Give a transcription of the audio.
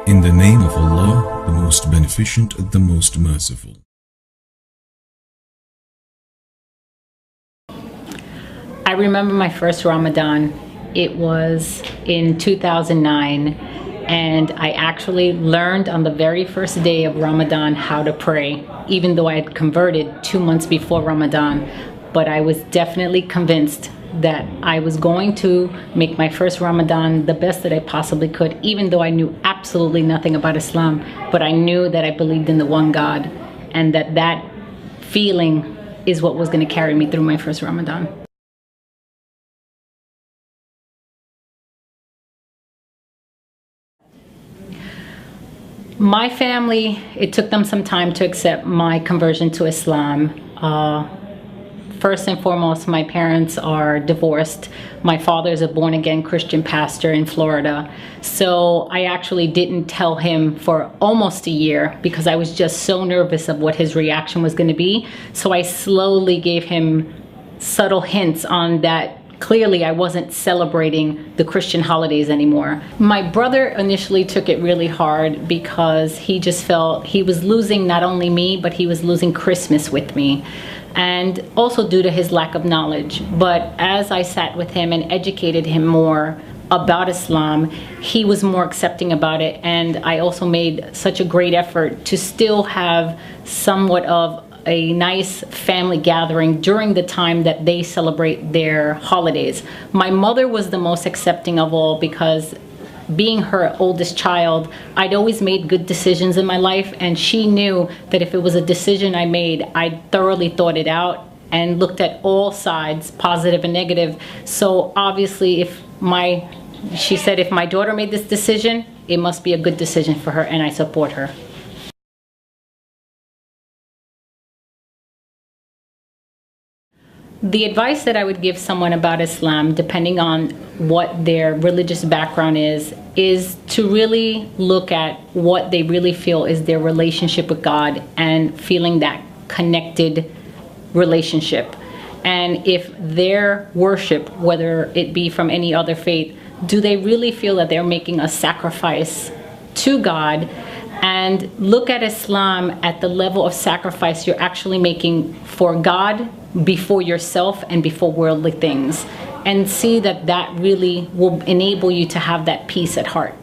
In the name of Allah, the most beneficent, the most merciful. I remember my first Ramadan. It was in 2009, and I actually learned on the very first day of Ramadan how to pray, even though I had converted 2 months before Ramadan. But I was definitely convinced that I was going to make my first Ramadan the best that I possibly could, even though I knew absolutely nothing about Islam. But I knew that I believed in the one God, and that feeling is what was going to carry me through my first Ramadan. My family, it took them some time to accept my conversion to Islam. First and foremost, my parents are divorced. My father is a born-again Christian pastor in Florida. So I actually didn't tell him for almost a year because I was just so nervous of what his reaction was going to be. So I slowly gave him subtle hints on that. Clearly, I wasn't celebrating the Christian holidays anymore. My brother initially took it really hard because he just felt he was losing not only me, but he was losing Christmas with me. And also due to his lack of knowledge. But as I sat with him and educated him more about Islam, he was more accepting about it. And I also made such a great effort to still have somewhat of a nice family gathering during the time that they celebrate their holidays. My mother was the most accepting of all because being her oldest child, I'd always made good decisions in my life, and she knew that if it was a decision I made, I thoroughly thought it out and looked at all sides, positive and negative. So obviously she said if my daughter made this decision, it must be a good decision for her, and I support her. The advice that I would give someone about Islam, depending on what their religious background is to really look at what they really feel is their relationship with God and feeling that connected relationship. And if their worship, whether it be from any other faith, do they really feel that they're making a sacrifice to God? And look at Islam at the level of sacrifice you're actually making for God before yourself and before worldly things, and see that that really will enable you to have that peace at heart.